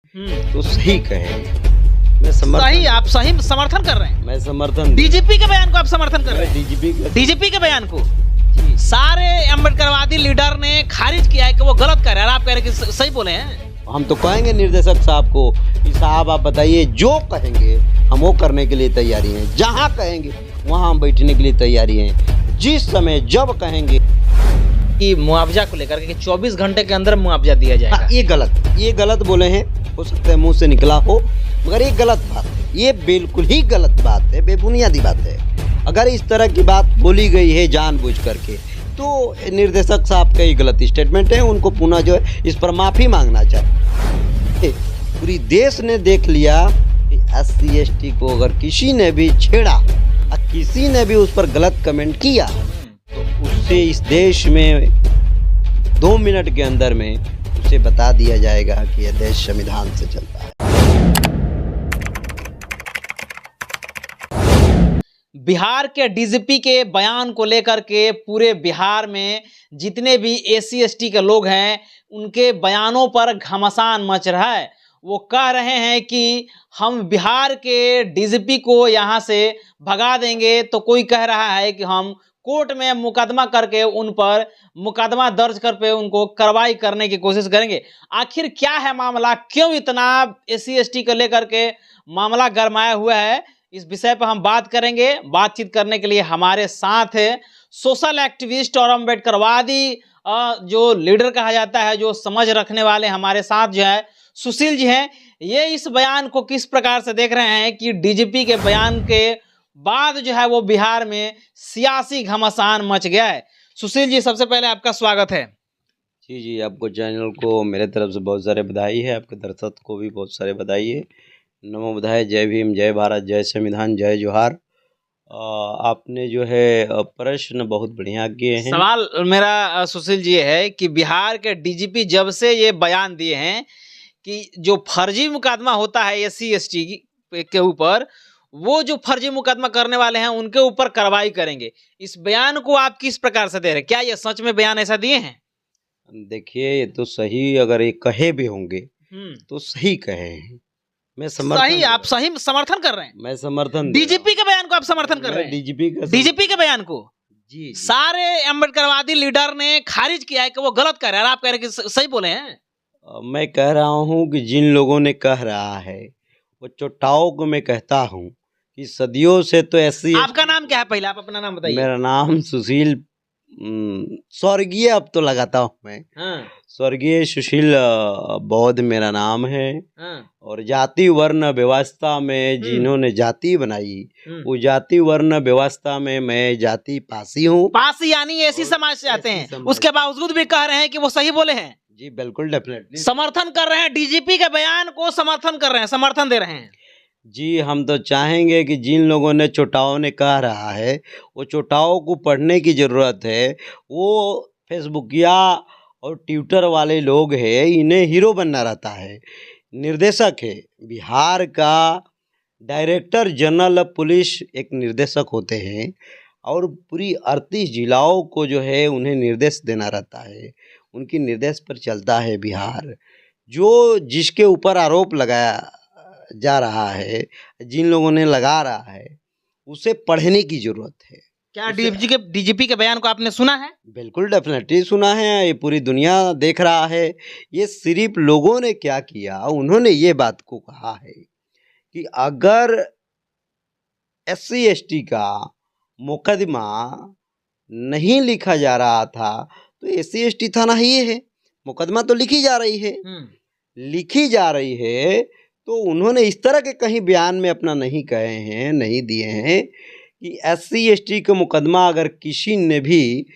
तो सही कहेंगे। मैं सही, आप सही समर्थन कर रहे हैं। मैं समर्थन डीजीपी के बयान को आप समर्थन कर रहे हैं। डीजीपी के बयान को सारे अम्बेडकरवादी लीडर ने खारिज किया है कि वो गलत कर रहे हैं। आप कह रहे हैं कि सही बोले हैं। हम तो कहेंगे निर्देशक साहब को कि साहब आप बताइए, जो कहेंगे हम वो करने के लिए तैयारी हैं। जहाँ कहेंगे वहाँ हम बैठने के लिए तैयारी हैं। जिस समय जब कहेंगे कि मुआवजा को लेकर के 24 घंटे के अंदर मुआवजा दिया जाएगा। हाँ, ये गलत बोले हैं। हो सकता है मुंह से निकला हो, मगर ये गलत बात है। ये बिल्कुल ही गलत बात है, बेबुनियादी बात है। अगर इस तरह की बात बोली गई है जानबूझ करके, तो निर्देशक साहब का ये गलत स्टेटमेंट है। उनको पुनः जो है इस पर माफ़ी मांगना चाहिए। पूरी देश ने देख लिया कि SC/ST को अगर किसी ने भी छेड़ा और किसी ने भी उस पर गलत कमेंट किया, तो उससे इस देश में 2 मिनट के अंदर में उसे बता दिया जाएगा कि यह देश संविधान से चलता है। बिहार के डीजीपी के बयान को लेकर के पूरे बिहार में जितने भी SC/ST के लोग हैं, उनके बयानों पर घमासान मच रहा है। वो कह रहे हैं कि हम बिहार के डीजीपी को यहाँ से भगा देंगे, तो कोई कह रहा है कि हम कोर्ट में मुकदमा करके उन पर मुकदमा दर्ज कर पे उनको कार्रवाई करने की कोशिश करेंगे। आखिर क्या है मामला, क्यों इतना SC/ST को लेकर के मामला गरमाया हुआ है, इस विषय पर हम बात करेंगे। बातचीत करने के लिए हमारे साथ है सोशल एक्टिविस्ट और अम्बेडकरवादी जो लीडर कहा जाता है, जो समझ रखने वाले हमारे साथ जो है सुशील जी हैं। ये इस बयान को किस प्रकार से देख रहे हैं कि डीजीपी के बयान के बाद जो है वो बिहार में सियासी घमासान मच गया है। सुशील जी, सबसे पहले आपका स्वागत है। जी, आपको चैनल को मेरे तरफ से बहुत सारे बधाई है, आपके दर्शक को भी बहुत सारे बधाई है। नमो बुधाय, जय भीम, जय भारत, जय संविधान, जय जोहार। आपने जो है प्रश्न बहुत बढ़िया किए हैं। सवाल मेरा सुशील जी है कि बिहार के डीजीपी जब से ये बयान दिए हैं कि जो फर्जी मुकदमा होता है SC/ST के ऊपर, वो जो फर्जी मुकदमा करने वाले हैं उनके ऊपर कार्रवाई करेंगे, इस बयान को आप किस प्रकार से दे रहे हैं? क्या ये सच में बयान ऐसा दिए हैं? देखिए, ये तो सही, अगर ये कहे भी होंगे तो सही कहे हैं। मैं सही, आप सही समर्थन कर रहे हैं। मैं समर्थन डीजीपी के बयान को आप समर्थन कर रहे हैं। डीजीपी के बयान को जी सारे अम्बेडकरवादी लीडर ने खारिज किया है कि वो गलत कर रहे हैं। आप कह रहे हैं कि सही बोले हैं। मैं कह रहा हूँ कि जिन लोगों ने कह रहा है, वो चोटाओं को मैं कहता हूँ कि सदियों से तो ऐसी। आपका नाम क्या है? पहले आप अपना नाम बताइए। मेरा नाम सुशील, स्वर्गीय अब तो लगाता हूँ मैं। स्वर्गीय सुशील बौद्ध मेरा नाम है। और जाति वर्ण व्यवस्था में जिन्होंने जाति बनाई, वो जाति वर्ण व्यवस्था में मैं जाति पासी हूँ। पासी यानी ऐसी समाज से आते हैं, उसके बावजूद भी कह रहे हैं कि वो सही बोले हैं। जी बिल्कुल, डेफिनेटली समर्थन कर रहे हैं। डीजीपी के बयान को समर्थन कर रहे हैं, समर्थन दे रहे हैं। जी, हम तो चाहेंगे कि जिन लोगों ने चोटाओं ने कह रहा है, वो चोटाओं को पढ़ने की ज़रूरत है। वो फेसबुकिया और ट्विटर वाले लोग हैं, इन्हें हीरो बनना रहता है। निर्देशक है बिहार का, डायरेक्टर जनरल ऑफ पुलिस एक निर्देशक होते हैं, और पूरी 38 जिलाओं को जो है उन्हें निर्देश देना रहता है। उनकी निर्देश पर चलता है बिहार। जो जिसके ऊपर आरोप लगाया जा रहा है, जिन लोगों ने लगा रहा है, उसे पढ़ने की जरूरत है। क्या डीजीपी के बयान को आपने सुना है? बिल्कुल, डेफिनेटली सुना है। ये पूरी दुनिया देख रहा है। ये सिर्फ लोगों ने क्या किया, उन्होंने ये बात को कहा है कि अगर SC/ST का मुकदमा नहीं लिखा जा रहा था, तो SC/ST थाना ही है। मुकदमा तो लिखी जा रही है, तो उन्होंने इस तरह के कहीं बयान में अपना नहीं कहे हैं, नहीं दिए हैं कि SC/ST का मुकदमा अगर किसी ने भी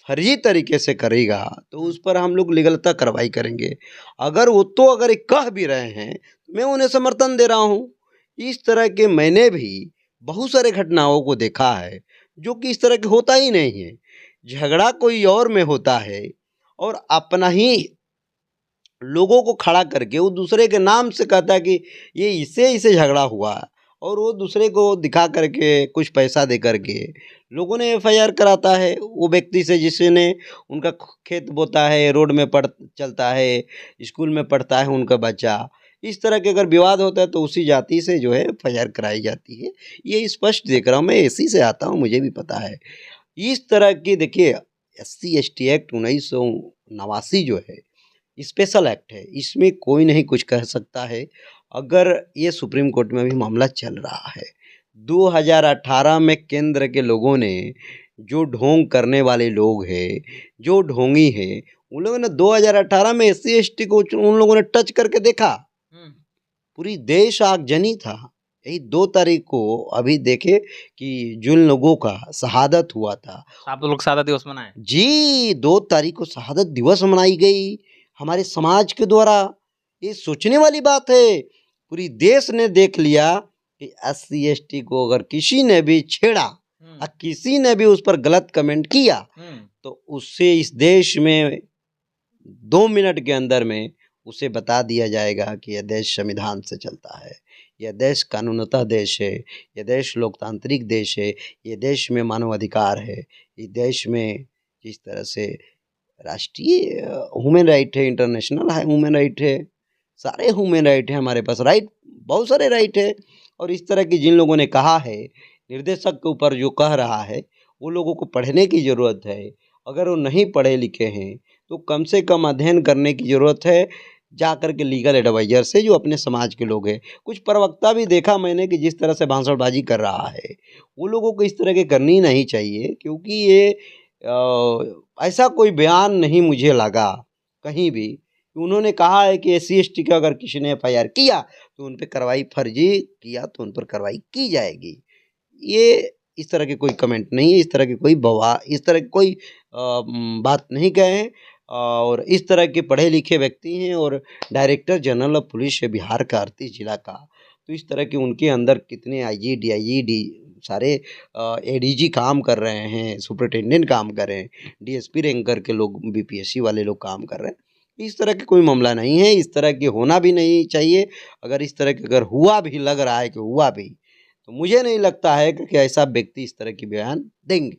फर्जी तरीके से करेगा तो उस पर हम लोग लीगलता कार्रवाई करेंगे। अगर वो तो अगर कह भी रहे हैं, तो मैं उन्हें समर्थन दे रहा हूँ। इस तरह के मैंने भी बहुत सारे घटनाओं को देखा है जो कि इस तरह के होता ही नहीं है। झगड़ा कोई और में होता है और अपना ही लोगों को खड़ा करके वो दूसरे के नाम से कहता है कि ये इससे झगड़ा हुआ, और वो दूसरे को दिखा करके कुछ पैसा दे करके लोगों ने FIR कराता है वो व्यक्ति से, जिसने उनका खेत बोता है, रोड में चलता है, स्कूल में पढ़ता है उनका बच्चा। इस तरह के अगर विवाद होता है तो उसी जाति से जो है एफआईआर कराई जाती है। ये स्पष्ट देख रहा हूँ, मैं एसी से आता हूँ, मुझे भी पता है। इस तरह की देखिए SC/ST एक्ट 1989 जो है स्पेशल एक्ट है, इसमें कोई नहीं कुछ कह सकता है। अगर ये सुप्रीम कोर्ट में भी मामला चल रहा है, 2018 में केंद्र के लोगों ने जो ढोंग करने वाले लोग हैं, जो ढोंगी हैं, उन लोगों ने 2018 में SC/ST को उन लोगों ने टच करके देखा, पूरी देश आगजनी था। यही 2 तारीख को अभी देखे कि जिन लोगों का शहादत हुआ था, आप लोग शहादत दिवस मनाएं जी 2 तारीख को शहादत दिवस मनाई गई हमारे समाज के द्वारा। ये सोचने वाली बात है। पूरी देश ने देख लिया कि SC/ST को अगर किसी ने भी छेड़ा और किसी ने भी उस पर गलत कमेंट किया तो उससे इस देश में 2 मिनट के अंदर में उसे बता दिया जाएगा कि यह देश संविधान से चलता है, यह देश कानूनतः देश है, यह देश लोकतांत्रिक देश है, यह देश में मानवाधिकार है, इस देश में जिस तरह से राष्ट्रीय ह्यूमन राइट है, इंटरनेशनल है ह्यूमन राइट है, सारे ह्यूमन राइट है हमारे पास, राइट बहुत सारे राइट है। और इस तरह की जिन लोगों ने कहा है, निर्देशक के ऊपर जो कह रहा है, वो लोगों को पढ़ने की ज़रूरत है। अगर वो नहीं पढ़े लिखे हैं तो कम से कम अध्ययन करने की ज़रूरत है, जा कर के लीगल एडवाइज़र से, जो अपने समाज के लोग हैं। कुछ प्रवक्ता भी देखा मैंने कि जिस तरह से भाषणबाजी कर रहा है, वो लोगों को इस तरह की करनी नहीं चाहिए, क्योंकि ये ऐसा कोई बयान नहीं मुझे लगा कहीं भी। उन्होंने कहा है कि SC/ST का अगर किसी ने एफआईआर किया तो उन पर कार्रवाई, फर्जी किया तो उन पर कार्रवाई की जाएगी। ये इस तरह के कोई कमेंट नहीं है, इस तरह की कोई इस तरह की कोई बात नहीं कहे हैं। और इस तरह के पढ़े लिखे व्यक्ति हैं और डायरेक्टर जनरल ऑफ पुलिस है बिहार का 38 जिला का, तो इस तरह के उनके अंदर कितने IG DIG सारे ADG काम कर रहे हैं, सुपरिटेंडेंट काम कर रहे हैं, DSP रैंकर के लोग, BPSC वाले लोग काम कर रहे हैं। इस तरह के कोई मामला नहीं है, इस तरह के होना भी नहीं चाहिए। अगर इस तरह के अगर हुआ भी, लग रहा है कि हुआ भी, तो मुझे नहीं लगता है कि ऐसा व्यक्ति इस तरह की बयान देंगे।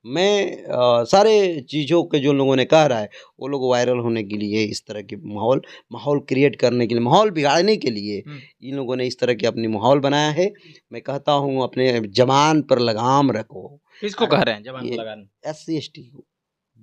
मैं सारे चीज़ों के जो लोगों ने कह रहा है, वो लोग वायरल होने के लिए, इस तरह के माहौल क्रिएट करने के लिए, माहौल बिगाड़ने के लिए इन लोगों ने इस तरह के अपनी माहौल बनाया है। मैं कहता हूँ अपने जबान पर लगाम रखो। किसको कह रहे हैं जबान पर लगाम? SC/ST को,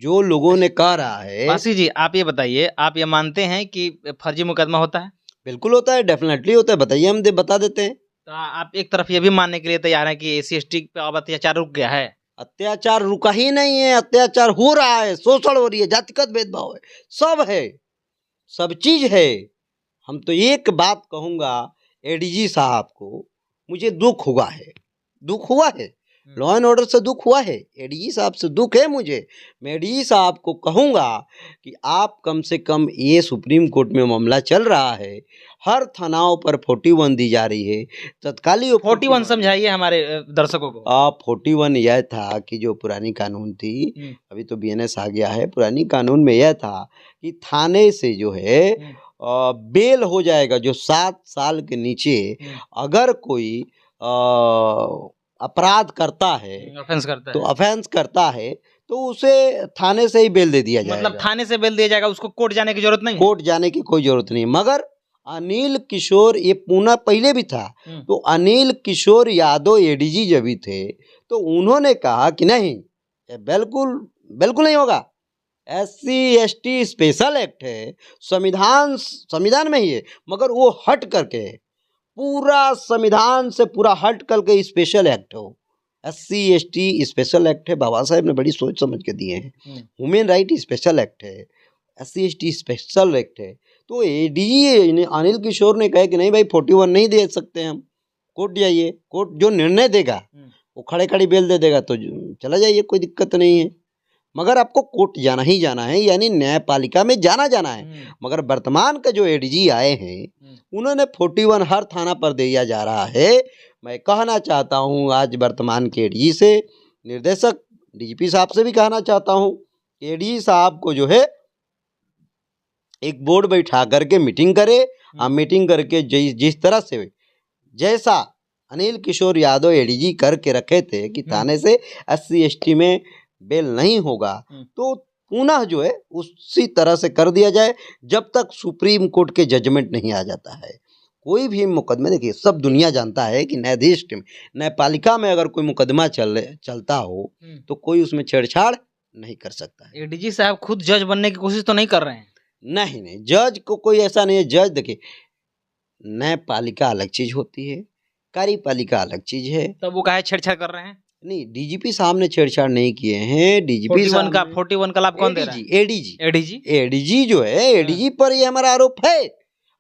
जो लोगों ने कह रहा है। वासी जी, आप ये बताइए, आप ये मानते हैं कि फर्जी मुकदमा होता है? बिल्कुल होता है, डेफिनेटली होता है। बताइए, हम बता देते हैं। तो आप एक तरफ ये भी मानने के लिए तैयार हैं कि SC/ST पे अब अत्याचार रुक गया है? अत्याचार रुका ही नहीं है, अत्याचार हो रहा है, शोषण हो रही है, जातिगत भेदभाव है, सब है, सब चीज है। हम तो एक बात कहूँगा ADG साहब को, मुझे दुख हुआ है, लॉ एंड ऑर्डर से दुख हुआ है, ADG साहब से दुख है मुझे। मैं ADG साहब को कहूँगा कि आप कम से कम, ये सुप्रीम कोर्ट में मामला चल रहा है, हर थानाओं पर 41 दी जा रही है, तत्कालीन 41 समझाइए हमारे दर्शकों को। 41 यह था कि जो पुरानी कानून थी, अभी तो BNS आ गया है, पुरानी कानून में यह था कि थाने से जो है बेल हो जाएगा, जो 7 साल के नीचे अगर कोई अपराध करता है, ऑफेंस करता है तो उसे थाने से ही बेल दे दिया जाएगा। मतलब थाने से बेल दिया जाएगा, उसको कोर्ट जाने की जरूरत नहीं? कोर्ट जाने की कोई जरूरत नहीं। मगर अनिल किशोर, ये पूना पहले भी था, तो अनिल किशोर यादव ADG जब भी थे तो उन्होंने कहा कि नहीं, बिल्कुल नहीं होगा। SC/ST स्पेशल एक्ट है, संविधान में ही है, मगर वो हट करके, पूरा संविधान से पूरा हट करके स्पेशल एक्ट हो। SC/ST स्पेशल एक्ट है, बाबा साहेब ने बड़ी सोच समझ के दिए हैं। ह्यूमन राइट स्पेशल एक्ट है, SC/ST स्पेशल एक्ट है। तो ADG अनिल किशोर ने कहा कि नहीं भाई, 41 नहीं दे सकते हम, कोर्ट जाइए, कोर्ट जो निर्णय देगा वो खड़े बेल दे देगा तो चला जाइए, कोई दिक्कत नहीं है। मगर आपको कोर्ट जाना ही जाना है, यानी न्यायपालिका में जाना है। मगर वर्तमान का जो ADG आए हैं, उन्होंने 41 हर थाना पर दिया जा रहा है। मैं कहना चाहता हूँ आज वर्तमान के ADG से, निर्देशक DGP साहब से भी कहना चाहता हूँ, ADG साहब को जो है एक बोर्ड बैठा करके मीटिंग करे, और मीटिंग करके जिस तरह से, जैसा अनिल किशोर यादव ADG करके रखे थे कि थाने से SC/ST में बेल नहीं होगा, तो पुनः जो है उसी तरह से कर दिया जाए जब तक सुप्रीम कोर्ट के जजमेंट नहीं आ जाता है। कोई भी मुकदमे, देखिए सब दुनिया जानता है कि न्यायाधीश में, न्यायपालिका में अगर कोई मुकदमा चलता हो तो कोई उसमें छेड़छाड़ नहीं कर सकता है। एडीजी साहब खुद जज बनने की कोशिश तो नहीं कर रहे हैं? नहीं नहीं, जज को कोई ऐसा नहीं है। जज देखिए, न्यायपालिका अलग चीज होती है, कार्यपालिका अलग चीज है। तब वो काहे छेड़छाड़ कर रहे हैं? नहीं, डीजीपी साहब ने छेड़छाड़ नहीं किए हैं। डीजीपी 41 का लाभ कौन दे रहा है? एडीजी जो है, एडीजी पर ये हमारा आरोप है।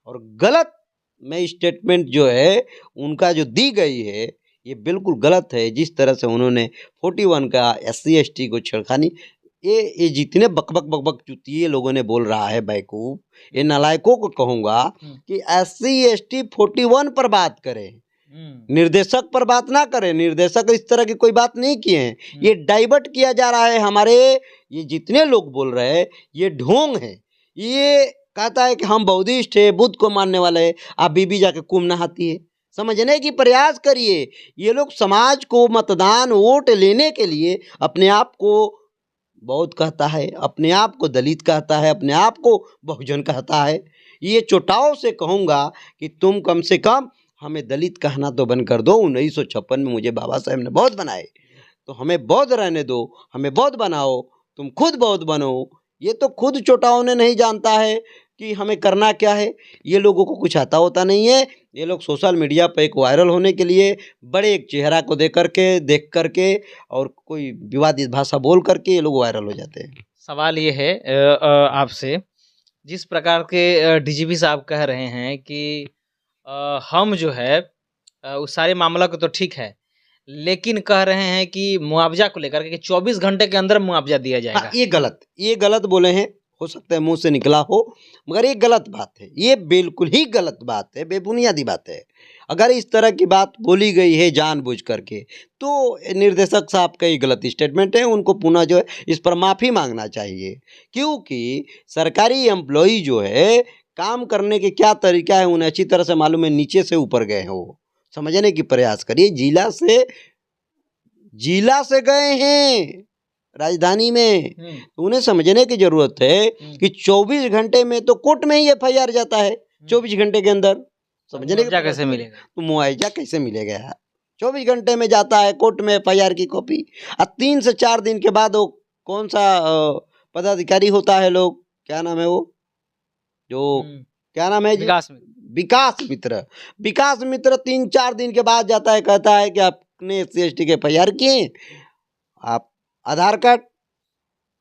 और गलत में स्टेटमेंट जो है उनका जो दी गई है ये बिल्कुल गलत है। जिस तरह से उन्होंने 41 का SC ST को छेड़खानी, ये जितने बकबक चुतिए लोगों ने बोल रहा है बेवकूफ, ये नालायकों को कहूंगा कि SC ST 41 पर बात करें, निर्देशक पर बात ना करें। निर्देशक इस तरह की कोई बात नहीं किए हैं। ये डाइवर्ट किया जा रहा है। हमारे ये जितने लोग बोल रहे हैं ये ढोंग है। ये कहता है कि हम बौद्धिस्ट है, बुद्ध को मानने वाले है, आप बीबी जाके कुंभ नहाती है। समझने की प्रयास करिए। ये लोग समाज को मतदान वोट लेने के लिए अपने आप को बौद्ध कहता है, अपने आप को दलित कहता है, अपने आप को बहुजन कहता है। ये चोटाओं से कहूँगा कि तुम कम से कम हमें दलित कहना तो बंद कर दो। 1956 में मुझे बाबा साहेब ने बौद्ध बनाए, तो हमें बौद्ध रहने दो, हमें बौद्ध बनाओ। तुम खुद बौद्ध बनो। ये तो खुद चोटाओं ने नहीं जानता है कि हमें करना क्या है। ये लोगों को कुछ आता होता नहीं है। ये लोग सोशल मीडिया पर एक वायरल होने के लिए बड़े एक चेहरा को देख करके और कोई विवादित भाषा बोल करके ये लोग वायरल हो जाते हैं। सवाल ये है आपसे, जिस प्रकार के डीजीपी साहब कह रहे हैं कि हम जो है उस सारे मामला को तो ठीक है, लेकिन कह रहे हैं कि मुआवजा को लेकर के 24 घंटे के अंदर मुआवजा दिया जाएगा। हाँ, ये गलत बोले हैं। हो सकता है मुंह से निकला हो, मगर ये गलत बात है। ये बिल्कुल ही गलत बात है, बेबुनियादी बात है। अगर इस तरह की बात बोली गई है जानबूझ करके, तो निर्देशक साहब का ये गलत स्टेटमेंट है। उनको पुनः जो है इस पर माफ़ी मांगना चाहिए, क्योंकि सरकारी एम्प्लॉई जो है काम करने के क्या तरीका है उन्हें अच्छी तरह से मालूम है। नीचे से ऊपर गए हैं, वो समझने की प्रयास करिए। जिला से गए हैं राजधानी में, तो उन्हें समझने की जरूरत है कि 24 घंटे में तो कोर्ट में ही FIR जाता है। 24 घंटे के अंदर समझने मुआवजा कैसे मिलेगा? तो मुआवजा कैसे मिलेगा? 24 घंटे में जाता है कोर्ट में FIR की कॉपी, और 3 से 4 दिन के बाद वो कौन सा पदाधिकारी होता है, लोग क्या नाम है वो, जो क्या नाम है, विकास मित्र 3-4 दिन के बाद जाता है, कहता है कि आपने SC ST के FIR किए, आप आधार कार्ड,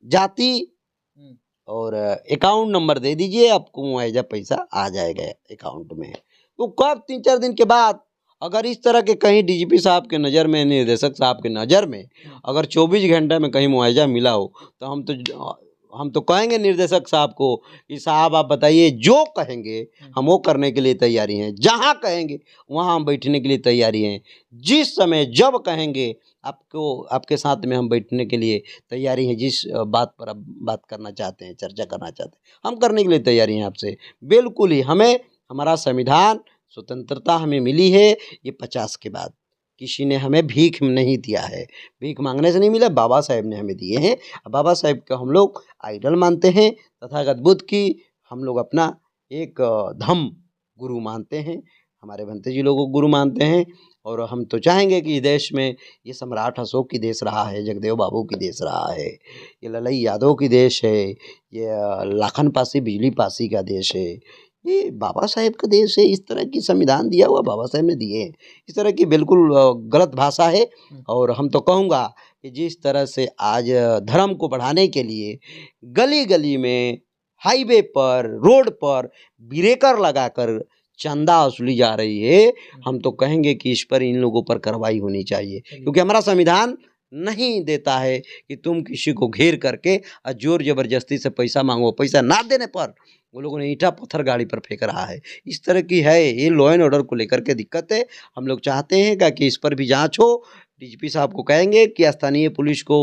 जाति और अकाउंट नंबर दे दीजिए, आपको मुआवजा पैसा आ जाएगा अकाउंट में। तो कब 3-4 दिन के बाद अगर इस तरह के कहीं डीजीपी साहब के नज़र में, निर्देशक साहब के नज़र में अगर 24 घंटे में कहीं मुआवजा मिला हो, तो हम तो कहेंगे निर्देशक साहब को कि साहब आप बताइए, जो कहेंगे हम वो करने के लिए तैयारी हैं। जहाँ कहेंगे वहाँ हम बैठने के लिए तैयारी हैं। जिस समय जब कहेंगे आपके साथ में हम बैठने के लिए तैयारी हैं। जिस बात पर आप बात करना चाहते हैं, चर्चा करना चाहते हैं, हम करने के लिए तैयारी हैं आपसे। बिल्कुल ही हमें, हमारा संविधान, स्वतंत्रता हमें मिली है ये 50 के बाद। किसी ने हमें भीख नहीं दिया है, भीख मांगने से नहीं मिला, बाबा साहेब ने हमें दिए हैं। बाबा साहेब को हम लोग आइडल मानते हैं, तथागत बुद्ध की हम लोग अपना एक धम्म गुरु मानते हैं, हमारे भंते जी लोगों को गुरु मानते हैं। और हम तो चाहेंगे कि देश में ये सम्राट अशोक की देश रहा है, जगदेव बाबू की देश रहा है, ये ललई यादव की देश है, ये लाखन पासी बिजली पासी का देश है, ये बाबा साहेब का देश है। इस तरह की संविधान दिया हुआ बाबा साहेब ने दिए हैं। इस तरह की बिल्कुल गलत भाषा है। और हम तो कहूँगा कि जिस तरह से आज धर्म को बढ़ाने के लिए गली गली में, हाईवे पर, रोड पर ब्रेकर लगाकर चंदा वसूली जा रही है, हम तो कहेंगे कि इस पर इन लोगों पर कार्रवाई होनी चाहिए। क्योंकि हमारा संविधान नहीं देता है कि तुम किसी को घेर करके और जोर जबरदस्ती से पैसा मांगो। पैसा ना देने पर वो लोगों ने ईंटा पत्थर गाड़ी पर फेंक रहा है। इस तरह की है ये लॉ एंड ऑर्डर को लेकर के दिक्कत है। हम लोग चाहते हैं कि इस पर भी जांच हो, डीजीपी साहब को कहेंगे कि स्थानीय पुलिस को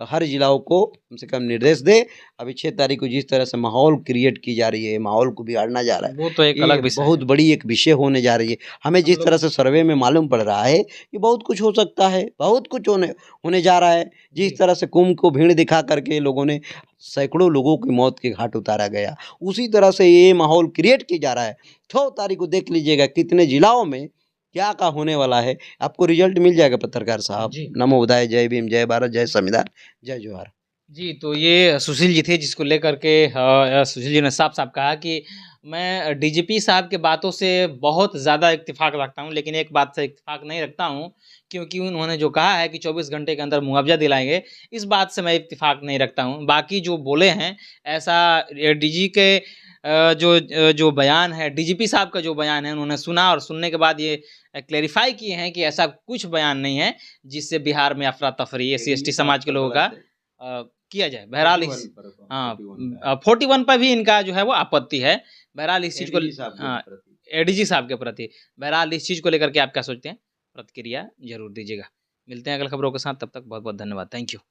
हर जिलाओं को कम से कम निर्देश दे। अभी 6 तारीख को जिस तरह से माहौल क्रिएट की जा रही है, माहौल को बिगाड़ना जा रहा है, वो तो एक अलग ये विषय बहुत बड़ी एक विषय होने जा रही है। हमें जिस तरह से सर्वे में मालूम पड़ रहा है कि बहुत कुछ हो सकता है, बहुत कुछ होने जा रहा है। जिस तरह से कुंभ को भीड़ दिखा करके लोगों ने सैकड़ों लोगों की मौत के घाट उतारा गया, उसी तरह से ये माहौल क्रिएट किया जा रहा है। 6 तारीख को देख लीजिएगा कितने जिलाओं में क्या होने वाला है। आपको रिजल्ट मिल जाएगा पत्रकार साहब। जी। नमो बुधाय, जय भीम, जय भारत, जय संविधान, जय जोहार। जी, तो ये सुशील जी थे जिसको लेकर के सुशील जी ने साफ-साफ कहा कि मैं डीजीपी साहब के बातों से बहुत ज़्यादा इत्तेफ़ाक रखता हूँ, लेकिन एक बात से इत्तेफ़ाक नहीं रखता हूँ, क्योंकि उन्होंने जो कहा है कि 24 घंटे के अंदर मुआवज़ा दिलाएँगे, इस बात से मैं इत्तेफ़ाक नहीं रखता हूँ। बाकी जो बोले हैं, ऐसा डीजी के जो बयान है, डीजीपी साहब का जो बयान है, उन्होंने सुना और सुनने के बाद ये क्लैरिफ़ाई किए हैं कि ऐसा कुछ बयान नहीं है, जिससे बिहार में अफ़रा-तफ़री एससी-एसटी समाज के लोगों का किया जाए। बहरहाल इस 41 पर भी इनका जो है वो आपत्ति है। बहरहाल इस चीज़ को एडीजी साहब के प्रति। बहरहाल इस चीज़ को लेकर के आप क्या सोचते हैं? प्रतिक्रिया ज़रूर दीजिएगा। मिलते हैं अगली खबरों के साथ, तब तक बहुत-बहुत धन्यवाद। Thank you.